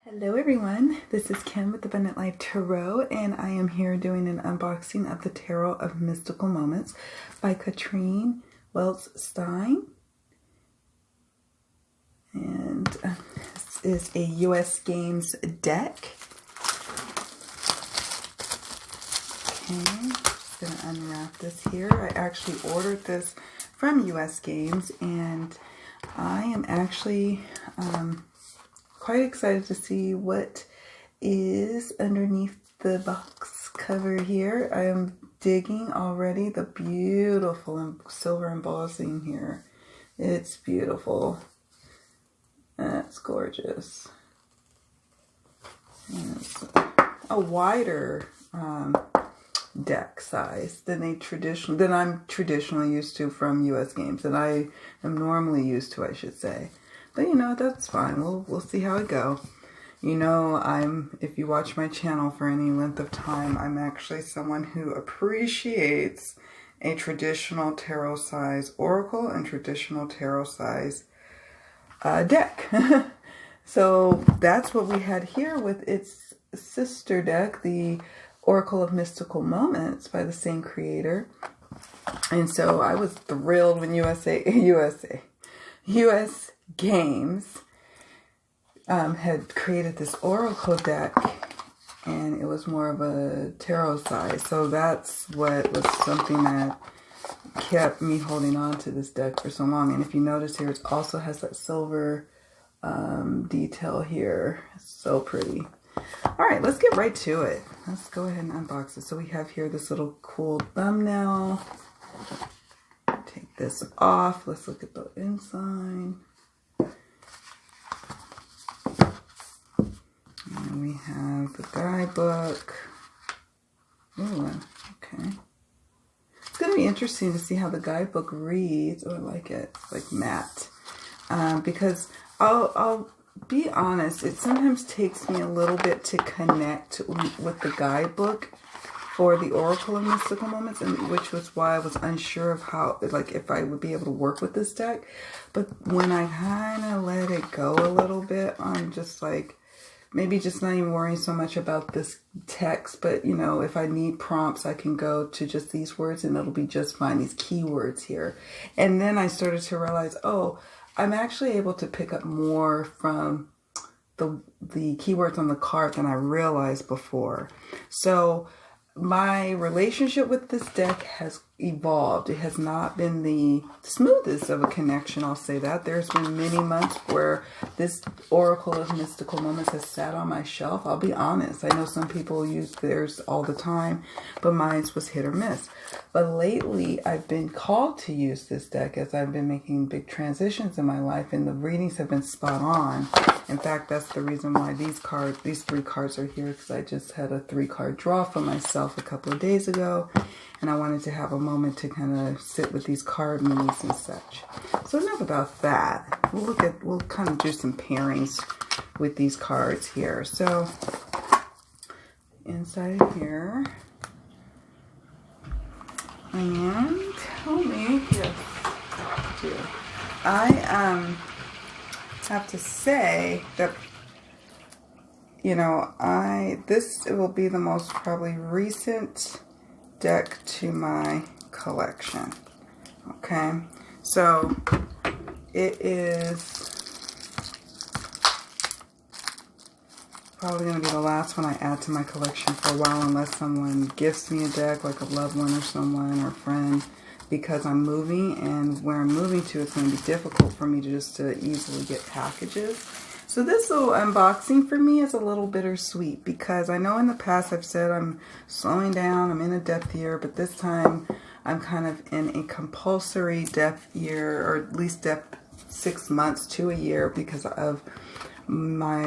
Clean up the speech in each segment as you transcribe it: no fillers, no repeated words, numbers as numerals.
Hello everyone, this is Kim with Abundant Life Tarot, and I am here doing an unboxing of the Tarot of Mystical Moments by Catrin Welz-Stein. And this is a US Games deck. Okay, just going to unwrap this here. I actually ordered this from US Games, and I am actually quite excited to see what is underneath the box cover here. I am digging already the beautiful silver embossing here. It's beautiful. That's gorgeous. And it's a wider deck size than I'm traditionally used to from US Games, and I am normally used to, I should say. But you know, that's fine. We'll see how it goes. You know, if you watch my channel for any length of time, I'm actually someone who appreciates a traditional tarot size oracle and traditional tarot size deck. So that's what we had here with its sister deck, the Oracle of Mystical Moments by the same creator. And so I was thrilled when US Games had created this oracle deck, and it was more of a tarot size. So that's what was something that kept me holding on to this deck for so long. And if you notice here, it also has that silver detail here. It's so pretty. All right, let's get right to it. Let's go ahead and unbox it. So we have here this little cool thumbnail. Take this off. Let's look at the inside. And we have the guidebook. Ooh, okay. It's going to be interesting to see how the guidebook reads. Oh, I like it. It's like matte. Because I'll be honest, it sometimes takes me a little bit to connect with the guidebook for the Oracle of Mystical Moments, and which was why I was unsure of how, like, if I would be able to work with this deck. But when I kind of let it go a little bit, I'm just like, maybe just not even worrying so much about this text, but you know, if I need prompts, I can go to just these words and it'll be just fine, these keywords here. And then I started to realize, oh, I'm actually able to pick up more from the keywords on the card than I realized before. So my relationship with this deck has evolved. It has not been the smoothest of a connection, I'll say that. There's been many months where this Oracle of Mystical Moments has sat on my shelf. I'll be honest. I know some people use theirs all the time, but mine was hit or miss. But lately, I've been called to use this deck as I've been making big transitions in my life, and the readings have been spot on. In fact, that's the reason why these three cards are here, because I just had a 3-card draw for myself a couple of days ago, and I wanted to have a moment to kind of sit with these card meanings and such. So enough about that. We'll kind of do some pairings with these cards here. So inside here, and tell me, yes, I have to say that, you know, this will be the most probably recent deck to my collection. Okay, so it is probably going to be the last one I add to my collection for a while, unless someone gifts me a deck, like a loved one or someone or a friend, because I'm moving, and where I'm moving to, it's going to be difficult for me to easily get packages. So this little unboxing for me is a little bittersweet, because I know in the past I've said I'm slowing down, I'm in a depth year, but this time I'm kind of in a compulsory depth year, or at least depth 6 months to a year, because of my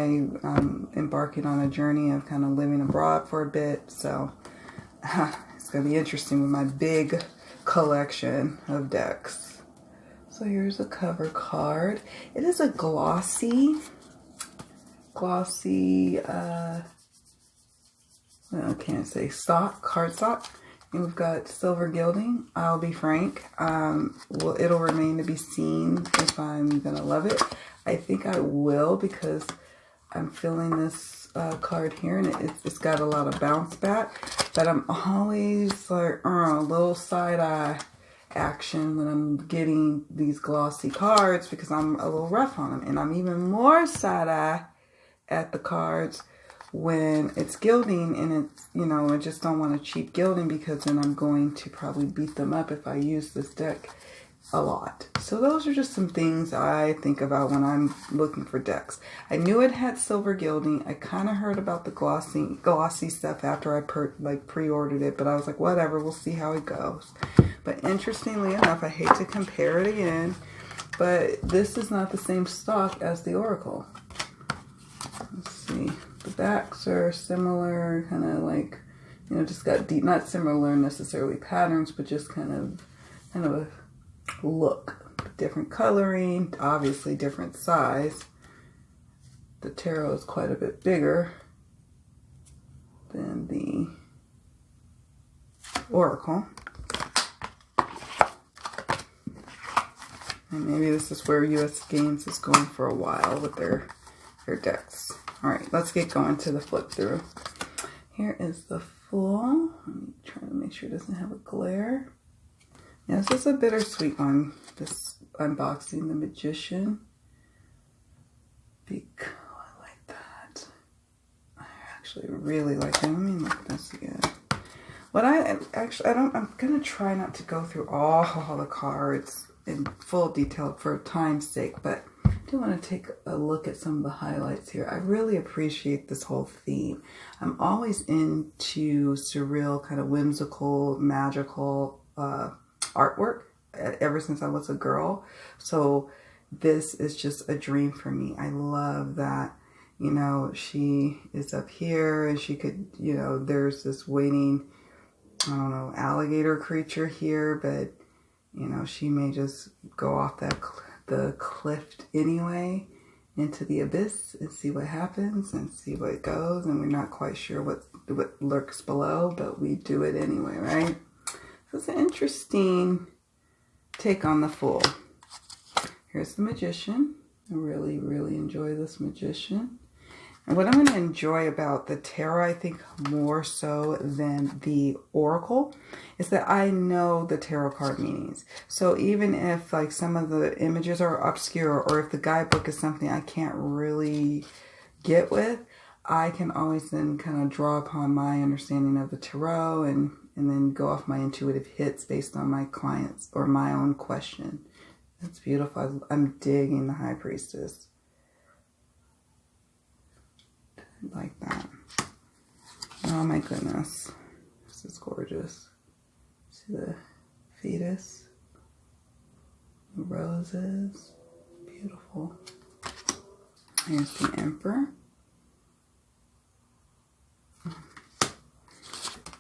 embarking on a journey of kind of living abroad for a bit. So it's going to be interesting with my big collection of decks. So here's a cover card. It is a glossy, I can't say cardstock. And we've got silver gilding. I'll be frank, it'll remain to be seen if I'm gonna love it. I think I will, because I'm feeling this card here, and it's got a lot of bounce back, but I'm always like a little side eye action when I'm getting these glossy cards because I'm a little rough on them, and I'm even more side eye at the cards when it's gilding, and it's, you know, I just don't want to cheap gilding because then I'm going to probably beat them up if I use this deck a lot. So those are just some things I think about when I'm looking for decks. I knew it had silver gilding. I kind of heard about the glossy stuff after I pre-ordered it, but I was like, whatever, we'll see how it goes. But interestingly enough, I hate to compare it again, but this is not the same stock as the Oracle. Let's see. The backs are similar, kind of like, you know, just got deep, not similar necessarily patterns, but just kind of a look. Different coloring, obviously different size. The tarot is quite a bit bigger than the Oracle. And maybe this is where US Games is going for a while with their decks. All right, let's get going to the flip through. Here is the full. Let me try to make sure it doesn't have a glare. Yeah, this is a bittersweet one, this unboxing the Magician. Because I like that. I actually really like it. Let me look at this again. What I'm gonna try not to go through all the cards in full detail for time's sake, but I do want to take a look at some of the highlights here. I really appreciate this whole theme. I'm always into surreal, kind of whimsical, magical artwork ever since I was a girl. So this is just a dream for me. I love that, you know, she is up here and she could, you know, there's this waiting, I don't know, alligator creature here, but, you know, she may just go off the cliff anyway into the abyss and see what happens and see what it goes, and we're not quite sure what lurks below, but we do it anyway, right? So it's an interesting take on the Fool. Here's the Magician. I really, really enjoy this Magician. And what I'm going to enjoy about the tarot, I think more so than the Oracle, is that I know the tarot card meanings. So even if like some of the images are obscure, or if the guidebook is something I can't really get with, I can always then kind of draw upon my understanding of the tarot and then go off my intuitive hits based on my clients or my own question. That's beautiful. I'm digging the High Priestess. Like that. Oh my goodness. This is gorgeous. See the fetus? The roses. Beautiful. Here's the Emperor.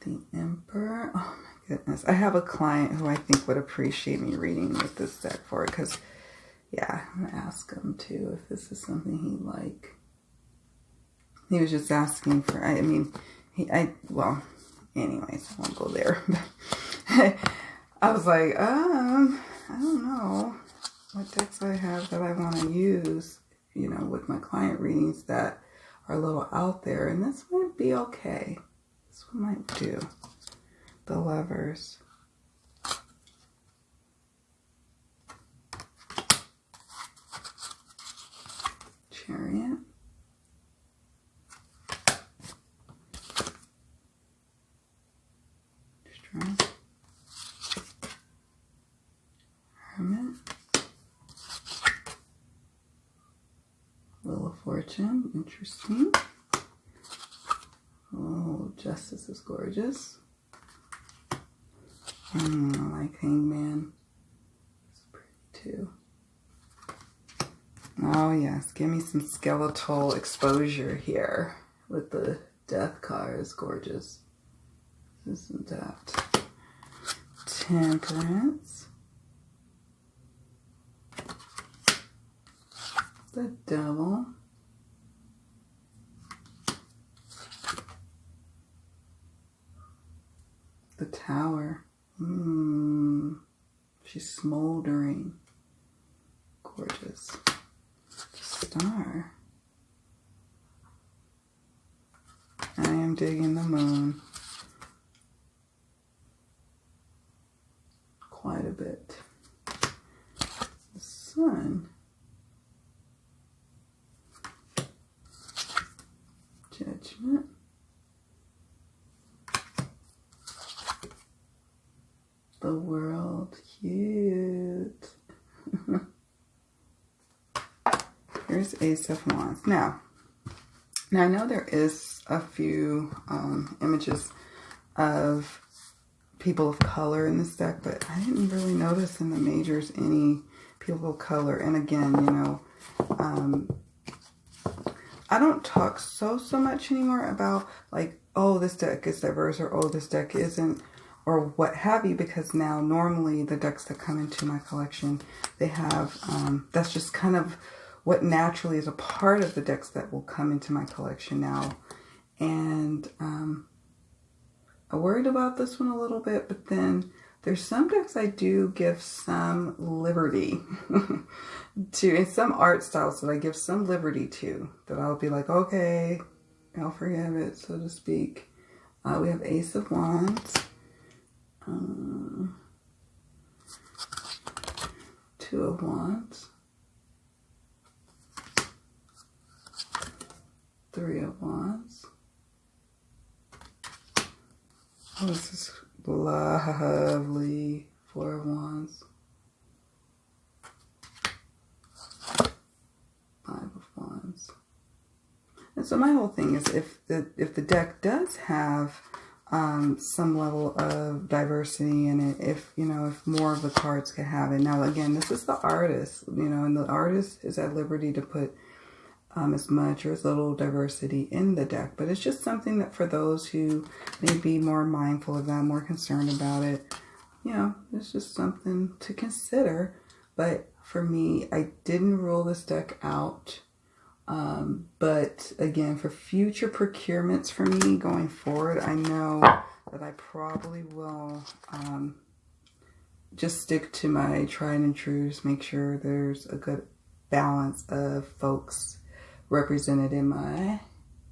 The Emperor. Oh my goodness. I have a client who I think would appreciate me reading with this deck for it, because, yeah, I'm going to ask him too if this is something he'd like. He was just asking for, well, anyways, I won't go there. I was like, I don't know what decks I have that I want to use, you know, with my client readings that are a little out there. And this might be okay. This one might do. The Lovers. Chariot. Hermit. Wheel of Fortune, interesting. Oh, Justice is gorgeous. I like Hangman. It's pretty too. Oh yes, give me some skeletal exposure here with the Death card. Is gorgeous. Isn't that? Temperance. The Devil. The Tower. She's smoldering. Gorgeous. Star. I'm digging the moon quite a bit. The sun. Judgment. The world. Cute. Here's Ace of Wands. Now I know there is a few images of people of color in this deck, but I didn't really notice in the majors any people of color. And again, you know, I don't talk so much anymore about like, oh, this deck is diverse, or oh, this deck isn't, or what have you, because now normally the decks that come into my collection, they have, that's just kind of what naturally is a part of the decks that will come into my collection now. And I worried about this one a little bit, but then there's some decks I do give some liberty to, and some art styles that I give some liberty to, that I'll be like, okay, I'll forgive it, so to speak. We have Ace of Wands, Two of Wands, Three of Wands. Oh, this is lovely. Four of Wands. Five of Wands. And so my whole thing is, if the deck does have some level of diversity in it, if more of the cards could have it. Now again, this is the artist, and the artist is at liberty to put as much or as little diversity in the deck, but it's just something that for those who may be more mindful of that, more concerned about it, it's just something to consider. But for me, I didn't rule this deck out, but again, for future procurements for me going forward, I know that I probably will just stick to my tried and trues, make sure there's a good balance of folks represented in my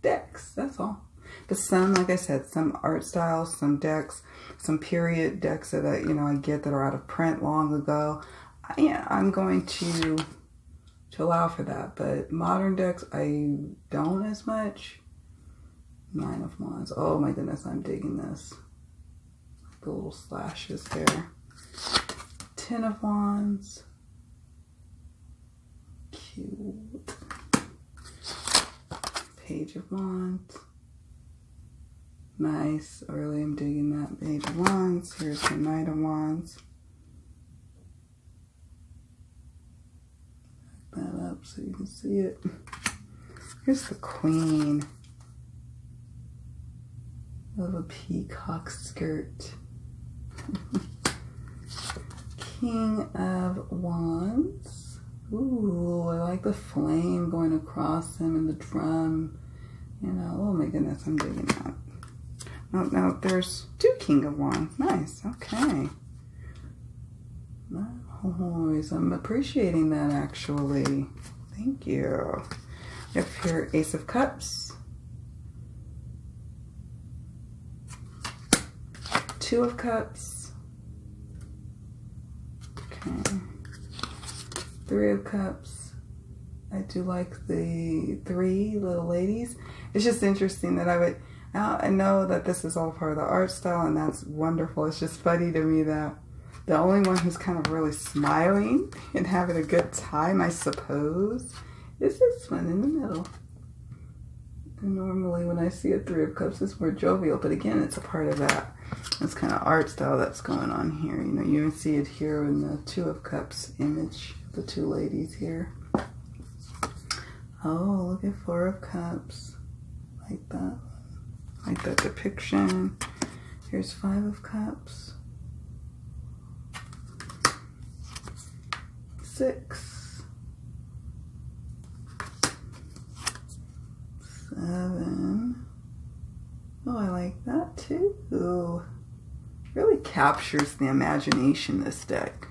decks. That's all. But some, like I said, some art styles, some decks, some period decks that I get that are out of print long ago, I'm going to allow for that. But modern decks, I don't as much. Nine of Wands. Oh my goodness, I'm digging this. The little slashes there. Ten of Wands. Cute. Page of Wands. Nice. I really am digging that Page of Wands. Here's the Knight of Wands. Back that up so you can see it. Here's the Queen of a peacock skirt. King of Wands. Ooh, I like the flame going across him and the drum. Oh my goodness, I'm digging that. Now there's two King of Wands. Nice, okay. Nice. I'm appreciating that, actually. Thank you. We have here Ace of Cups. Two of Cups. Okay. Three of Cups. I do like the three little ladies. It's just interesting that I know that this is all part of the art style, and that's wonderful. It's just funny to me that the only one who's kind of really smiling and having a good time, I suppose, is this one in the middle. And normally when I see a Three of Cups, it's more jovial, but again, it's a part of that. This kind of art style that's going on here. You even see it here in the Two of Cups image. The two ladies here. Oh, look at Four of Cups. Like that. Like that depiction. Here's Five of Cups. 6. 7. Oh, I like that too. Really captures the imagination, this deck.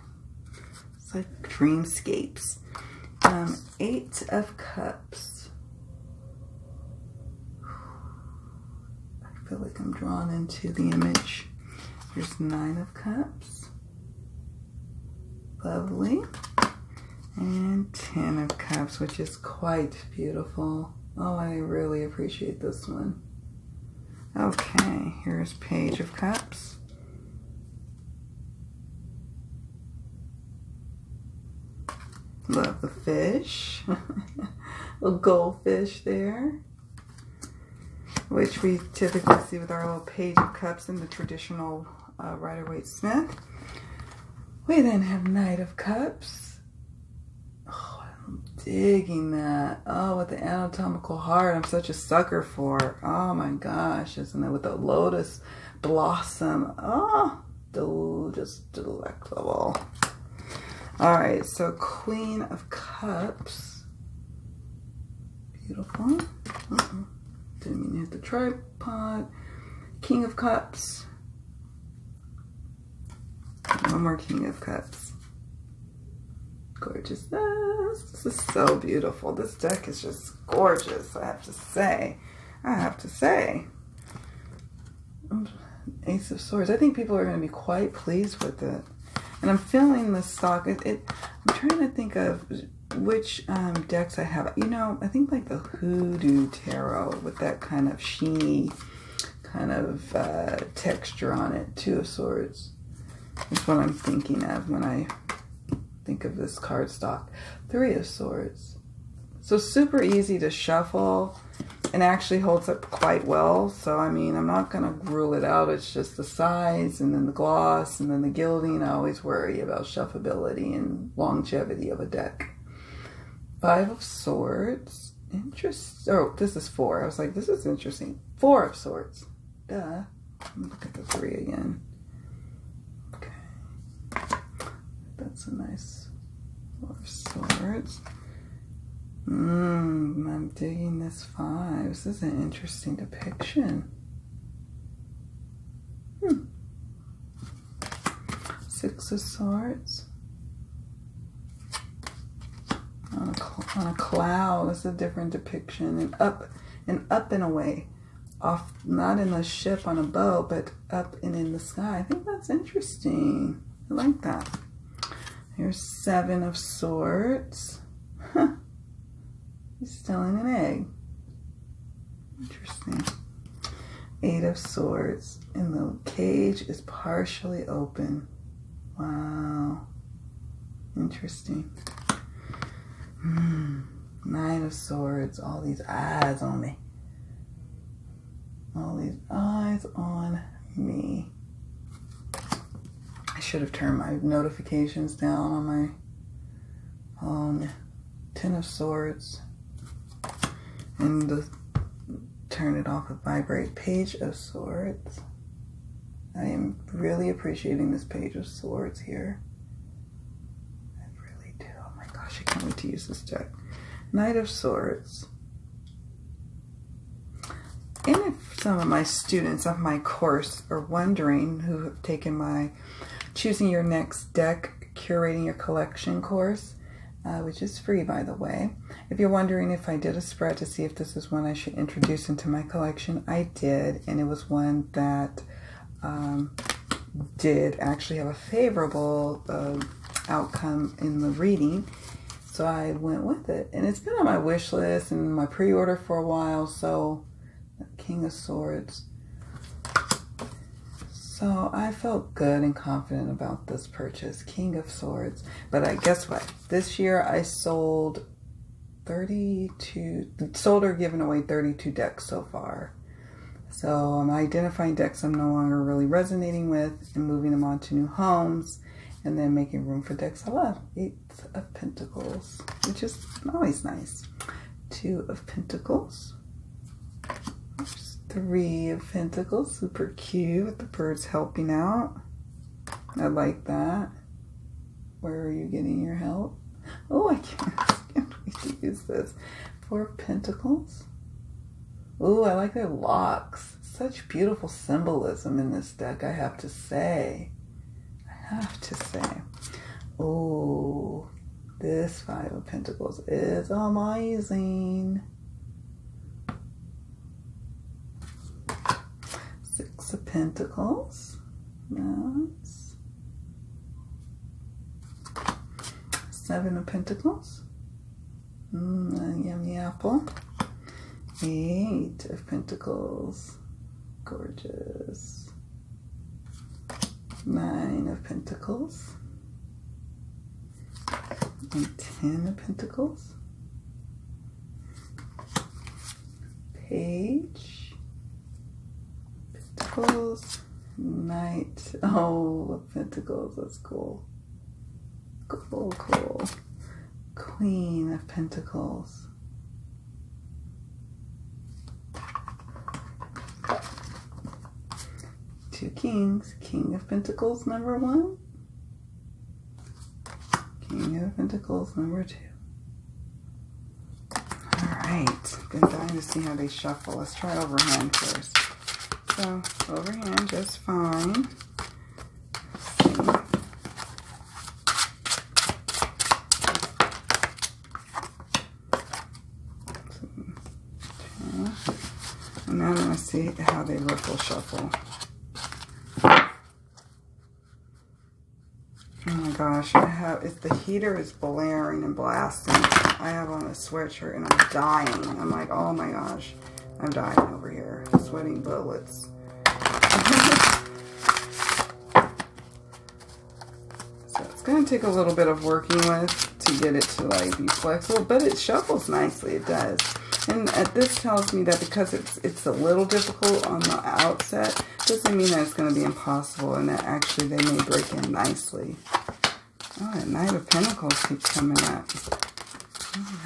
It's like dreamscapes. 8 of Cups. feel like I'm drawn into the image. Here's 9 of Cups. Lovely. And 10 of Cups, which is quite beautiful. Oh, I really appreciate this one. Okay, here's Page of Cups. Love the fish. Little goldfish there, which we typically see with our little Page of Cups in the traditional Rider-Waite-Smith. We then have Knight of Cups. Oh, I'm digging that. Oh, with the anatomical heart, I'm such a sucker for. Oh my gosh, isn't it? With the lotus blossom. Oh, just delectable. All right, so Queen of Cups. Beautiful. Didn't mean to hit the tripod. King of Cups. One more King of Cups. Gorgeousness. This is so beautiful. This deck is just gorgeous, I have to say. Ace of Swords. I think people are going to be quite pleased with it. And I'm feeling the stock. I'm trying to think of which decks I have. You know, I think like the Hoodoo Tarot with that kind of sheeny kind of texture on it. 2 of Swords. That's what I'm thinking of when I think of this card stock. 3 of Swords. So super easy to shuffle and actually holds up quite well. So, I mean, I'm not going to rule it out. It's just the size and then the gloss and then the gilding. I always worry about shuffability and longevity of a deck. 5 of Swords. Interesting. Oh, this is 4. I was like, this is interesting. 4 of Swords. Duh. Let me look at the 3 again. That's a nice 4 of Swords. I'm digging this 5. This is an interesting depiction. 6 of Swords. On a cloud. This is a different depiction. And up and away. Off, not in a ship on a boat, but up and in the sky. I think that's interesting. I like that. Here's 7 of Swords. He's still in an egg. Interesting. 8 of Swords. And the cage is partially open. Wow. Interesting. 9 of Swords. All these eyes on me. All these eyes on me. I should have turned my notifications down on my phone. 10 of Swords. And turn it off with vibrate. Page of Swords. I am really appreciating this Page of Swords here. I really do. Oh my gosh, I can't wait to use this deck. Knight of Swords. And if some of my students of my course are wondering, who have taken my Choosing Your Next Deck, Curating Your Collection course, which is free, by the way. If you're wondering if I did a spread to see if this is one I should introduce into my collection, I did, and it was one that did actually have a favorable outcome in the reading, so I went with it. And it's been on my wish list and my pre-order for a while, so King of Swords. So I felt good and confident about this purchase, King of Swords. But guess what? This year I sold or given away 32 decks so far. So I'm identifying decks I'm no longer really resonating with and moving them on to new homes and then making room for decks I love. 8 of Pentacles, which is always nice. 2 of Pentacles. 3 of Pentacles, super cute with the birds helping out. I like that. Where are you getting your help? Oh, I can't wait to use this. 4 of Pentacles. Oh, I like their locks. Such beautiful symbolism in this deck, I have to say. Oh, this 5 of Pentacles is amazing. Pentacles. That's 7 of Pentacles. Yummy apple. 8 of Pentacles. Gorgeous. 9 of Pentacles. And 10 of Pentacles. Page. Pentacles. Knight. Oh, of Pentacles. That's cool. Cool, cool. Queen of Pentacles. Two kings. King of Pentacles, number 1. King of Pentacles, number 2. Alright. Been dying to see how they shuffle. Let's try overhand first. So, overhand just fine. Let's see. And now I'm going to see how they riffle shuffle. Oh my gosh, the heater is blaring and blasting. I have on a sweatshirt and I'm dying. I'm like, oh my gosh, I'm dying over here. Sweating bullets. So it's going to take a little bit of working with to get it to like be flexible, but it shuffles nicely, it does. And this tells me that because it's a little difficult on the outset, doesn't mean that it's going to be impossible and that actually they may break in nicely. Oh, that Knight of Pentacles keeps coming up.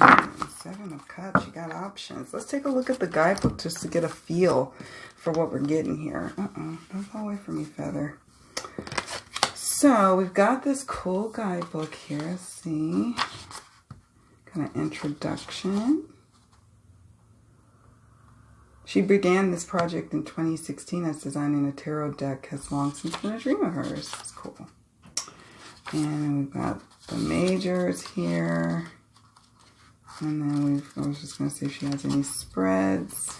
Right, 7 of Cups, you got options. Let's take a look at the guidebook just to get a feel for what we're getting here. Don't fall away from me, Feather. So, we've got this cool guidebook here. Let's see. Kind of introduction. She began this project in 2016 as designing a tarot deck. Has long since been a dream of hers. It's cool. And we've got the majors here. And then I was just going to see if she has any spreads.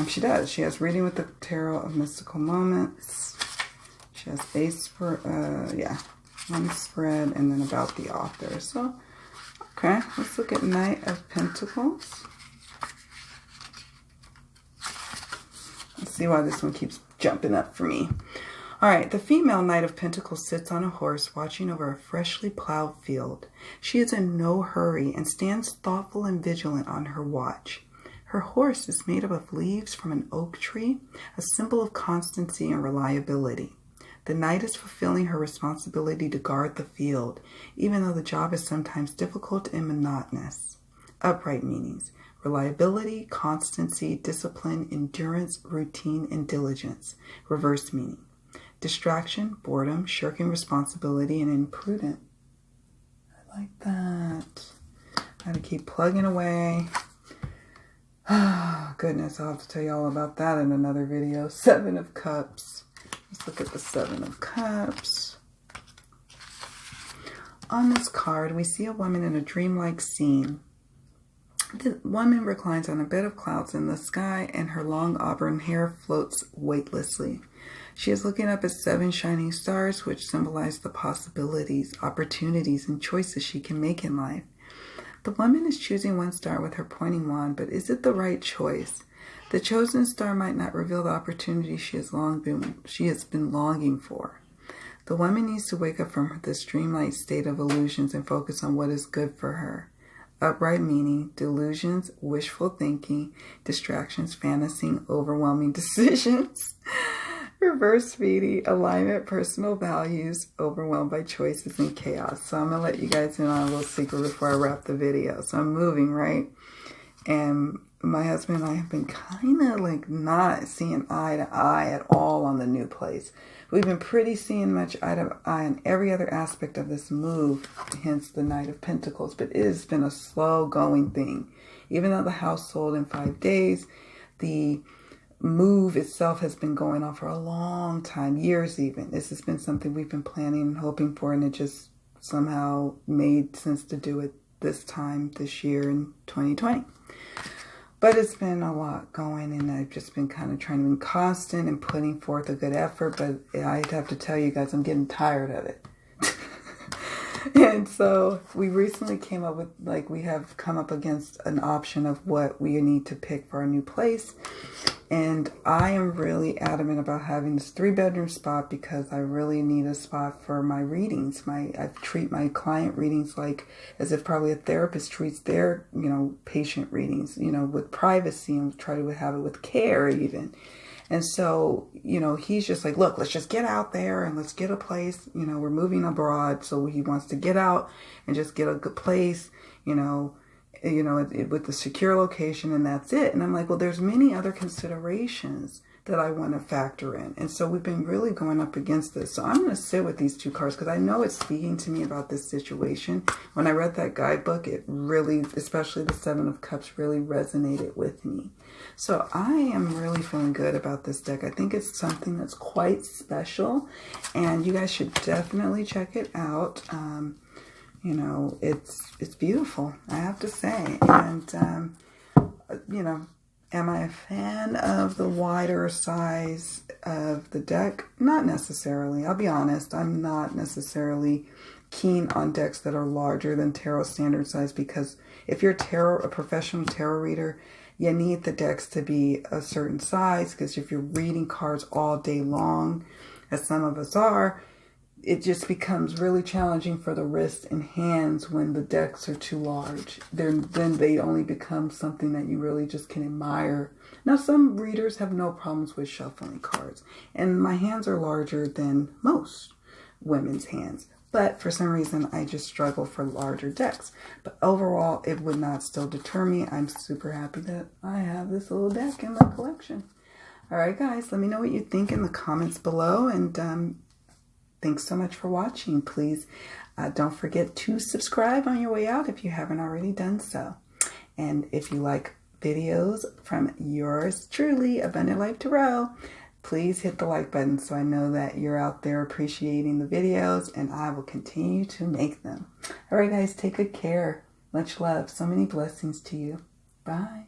She does. She has Reading with the Tarot of Mystical Moments. She has one spread and then about the author. So, okay, let's look at Knight of Pentacles. Let's see why this one keeps jumping up for me. All right, the female Knight of Pentacles sits on a horse watching over a freshly plowed field. She is in no hurry and stands thoughtful and vigilant on her watch. Her horse is made up of leaves from an oak tree, a symbol of constancy and reliability. The Knight is fulfilling her responsibility to guard the field, even though the job is sometimes difficult and monotonous. Upright meanings: reliability, constancy, discipline, endurance, routine, and diligence. Reverse meaning: distraction, boredom, shirking responsibility, and imprudent. I like that. Gotta keep plugging away. Oh, goodness, I'll have to tell you all about that in another video. 7 of Cups. Let's look at the 7 of Cups. On this card, we see a woman in a dreamlike scene. The woman reclines on a bed of clouds in the sky, and her long auburn hair floats weightlessly. She is looking up at 7 shining stars, which symbolize the possibilities, opportunities, and choices she can make in life. The woman is choosing one star with her pointing wand, but is it the right choice? The chosen star might not reveal the opportunity she has been longing for. The woman needs to wake up from this dreamlike state of illusions and focus on what is good for her. Upright meaning: delusions, wishful thinking, distractions, fantasy, overwhelming decisions. Reverse meaning: alignment, personal values, overwhelmed by choices and chaos. So I'm going to let you guys in on a little secret before I wrap the video. So I'm moving, right? And my husband and I have been kind of like not seeing eye to eye at all on the new place. We've been pretty seeing much eye to eye on every other aspect of this move, hence the Knight of Pentacles. But it has been a slow going thing. Even though the house sold in 5 days, the move itself has been going on for a long time, years even. This has been something we've been planning and hoping for, and it just somehow made sense to do it this time, this year in 2020. But it's been a lot going, and I've just been kind of trying to be constant and putting forth a good effort. But I have to tell you guys, I'm getting tired of it. And so we recently came up with, like, we have come up against an option of what we need to pick for our new place. And I am really adamant about having this 3-bedroom spot because I really need a spot for my readings. I treat my client readings like as if probably a therapist treats their, patient readings, with privacy, and try to have it with care even. And so, he's just like, look, let's just get out there and let's get a place. We're moving abroad, so he wants to get out and just get a good place, with the secure location, and that's it. And I'm like, well, there's many other considerations that I want to factor in. And so we've been really going up against this. So I'm going to sit with these 2 cards because I know it's speaking to me about this situation. When I read that guidebook, it really, especially the 7 of Cups, really resonated with me. So I am really feeling good about this deck. I think it's something that's quite special, and you guys should definitely check it out. It's beautiful, I have to say. And, am I a fan of the wider size of the deck? Not necessarily. I'll be honest. I'm not necessarily keen on decks that are larger than tarot standard size, because if you're a professional tarot reader, you need the decks to be a certain size, because if you're reading cards all day long, as some of us are, it just becomes really challenging for the wrists and hands when the decks are too large. Then they only become something that you really just can admire. Now, some readers have no problems with shuffling cards, and my hands are larger than most women's hands. But for some reason, I just struggle for larger decks. But overall, it would not still deter me. I'm super happy that I have this little deck in my collection. All right, guys, let me know what you think in the comments below. And thanks so much for watching. Please don't forget to subscribe on your way out if you haven't already done so. And if you like videos from yours truly, Abundant Life Tarot, please hit the like button so I know that you're out there appreciating the videos, and I will continue to make them. All right, guys, take good care. Much love. So many blessings to you. Bye.